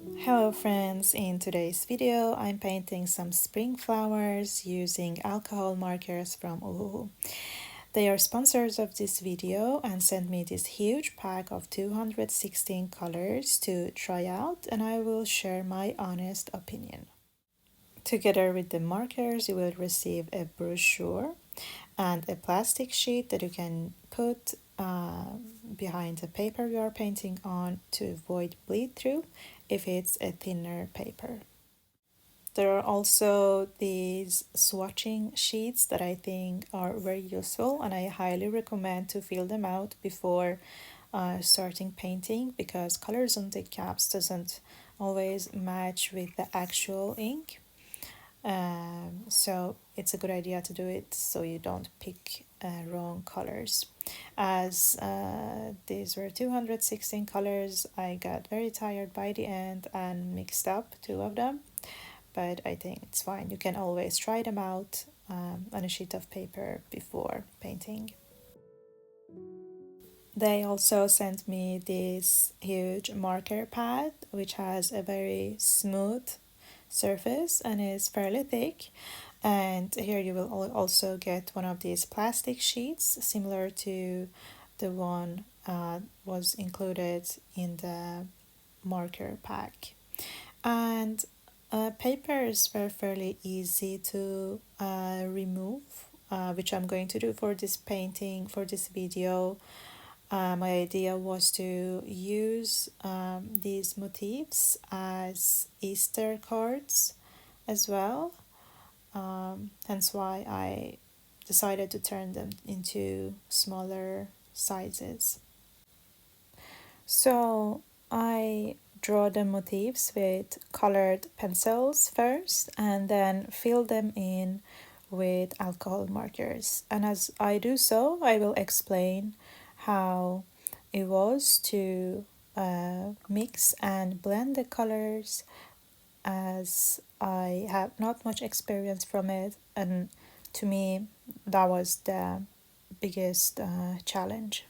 Hello friends, in today's video I'm painting some spring flowers using alcohol markers from Ohuhu. They are sponsors of this video and sent me this huge pack of 216 colors to try out, and I will share my honest opinion. Together with the markers you will receive a brochure and a plastic sheet that you can put behind the paper you are painting on to avoid bleed through if it's a thinner paper. There are also these swatching sheets that I think are very useful, and I highly recommend to fill them out before starting painting because colors on the caps doesn't always match with the actual ink. So it's a good idea to do it so you don't pick wrong colors. As these were 216 colors, I got very tired by the end and mixed up two of them, but I think it's fine. You can always try them out on a sheet of paper before painting. They also sent me this huge marker pad which has a very smooth surface and is fairly thick, and here you will also get one of these plastic sheets similar to the one was included in the marker pack. And papers were fairly easy to remove, which I'm going to do for this painting, for this video. My idea was to use these motifs as Easter cards as well, hence why I decided to turn them into smaller sizes. So I draw the motifs with colored pencils first and then fill them in with alcohol markers. And as I do so, I will explain how it was to mix and blend the colors, as I have not much experience from it, and to me that was the biggest challenge.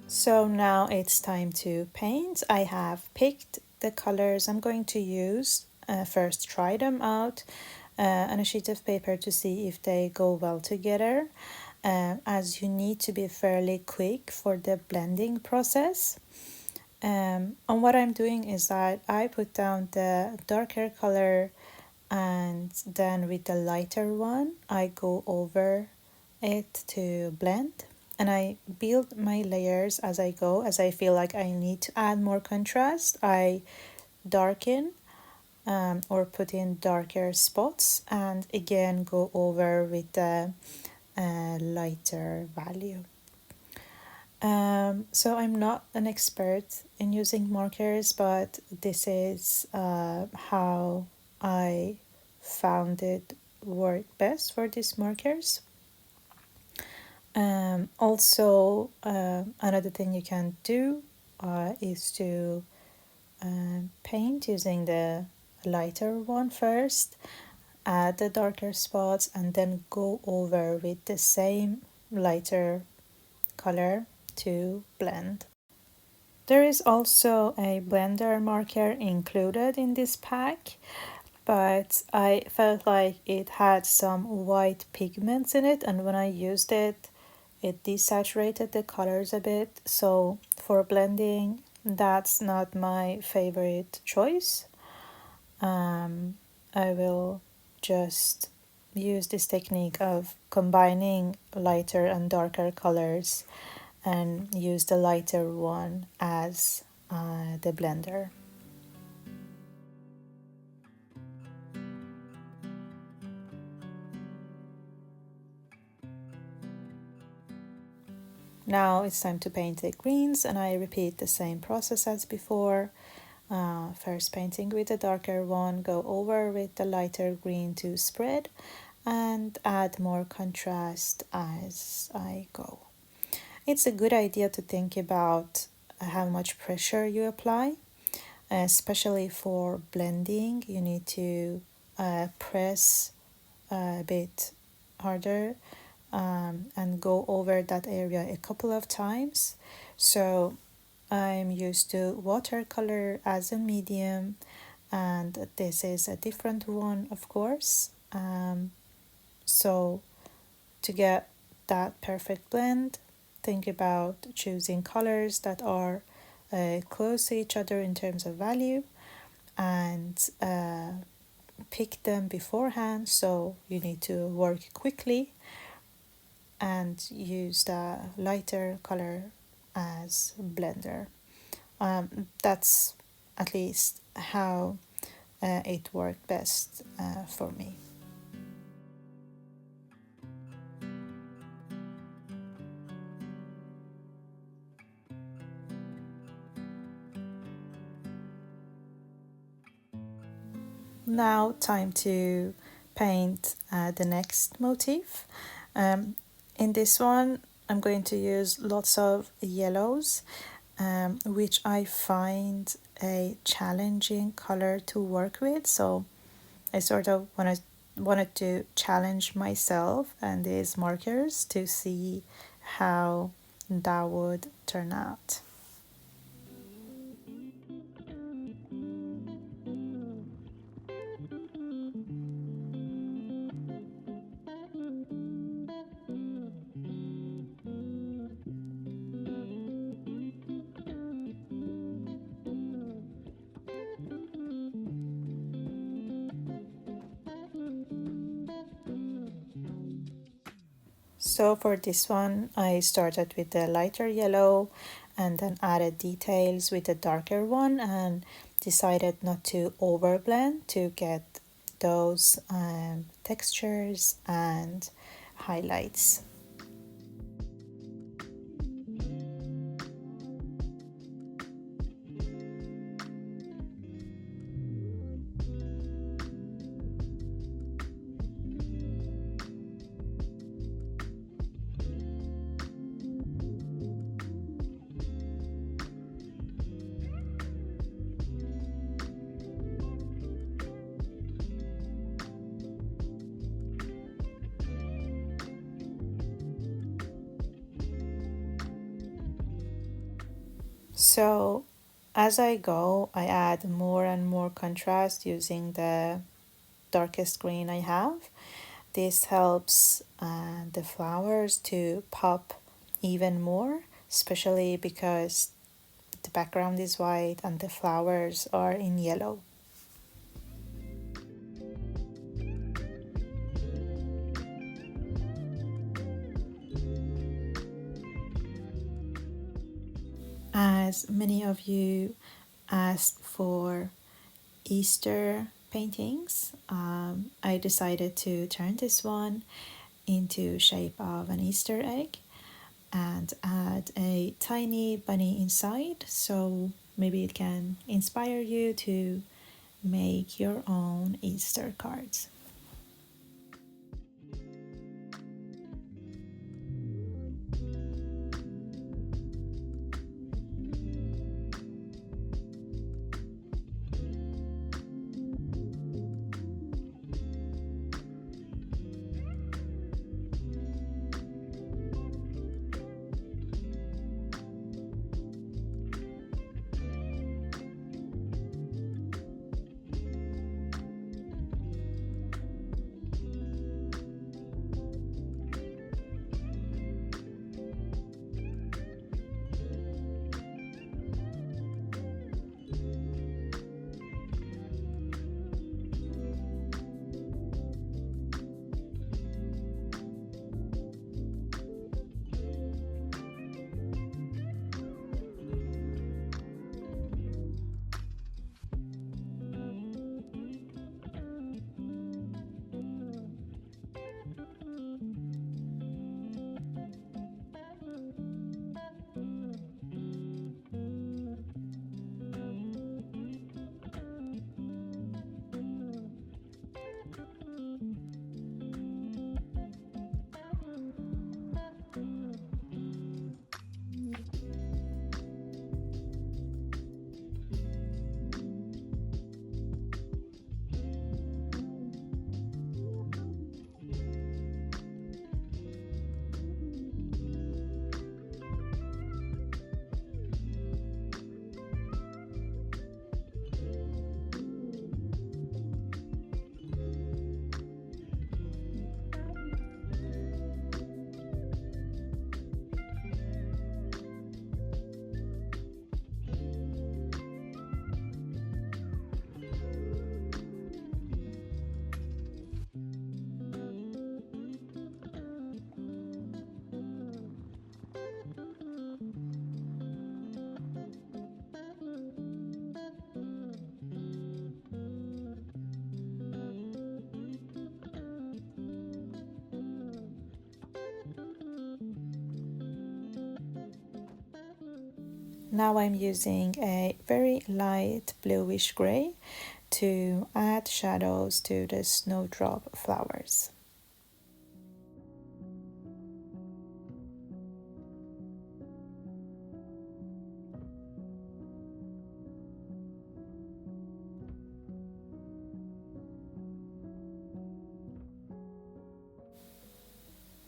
So now it's time to paint. I have picked the colors I'm going to use. First try them out on a sheet of paper to see if they go well together, as you need to be fairly quick for the blending process. And what I'm doing is that I put down the darker color, and then with the lighter one I go over it to blend, and I build my layers as I go. As I feel like I need to add more contrast, I darken or put in darker spots, and again go over with the lighter value. So I'm not an expert in using markers, but this is how I found it work best for these markers. Also, another thing you can do is to paint using the lighter one first, add the darker spots, and then go over with the same lighter color to blend. There is also a blender marker included in this pack, but I felt like it had some white pigments in it, and when I used it, it desaturated the colors a bit. So for blending, that's not my favorite choice. I will just use this technique of combining lighter and darker colors and use the lighter one as the blender. Now it's time to paint the greens, and I repeat the same process as before. First painting with the darker one, go over with the lighter green to spread and add more contrast as I go. It's a good idea to think about how much pressure you apply, especially for blending. You need to press a bit harder and go over that area a couple of times. So I'm used to watercolor as a medium, and this is a different one, of course. So to get that perfect blend, think about choosing colors that are close to each other in terms of value, and pick them beforehand, so you need to work quickly and use the lighter color as blender. That's at least how it worked best for me. Now time to paint the next motif. In this one I'm going to use lots of yellows, which I find a challenging color to work with. So I sort of wanted to challenge myself and these markers to see how that would turn out. So for this one, I started with the lighter yellow and then added details with the darker one, and decided not to overblend to get those textures and highlights. So as I go, I add more and more contrast using the darkest green I have. This helps the flowers to pop even more, especially because the background is white and the flowers are in yellow. As many of you asked for Easter paintings, I decided to turn this one into shape of an Easter egg and add a tiny bunny inside, so maybe it can inspire you to make your own Easter cards. Now I'm using a very light bluish gray to add shadows to the snowdrop flowers.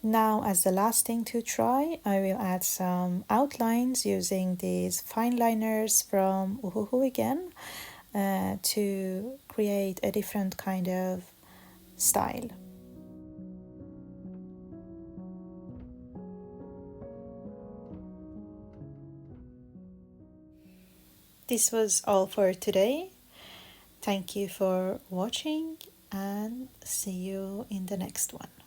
Now, as the last thing to try, I will add some outlines using these fine liners from Ohuhu again to create a different kind of style. This was all for today. Thank you for watching and see you in the next one.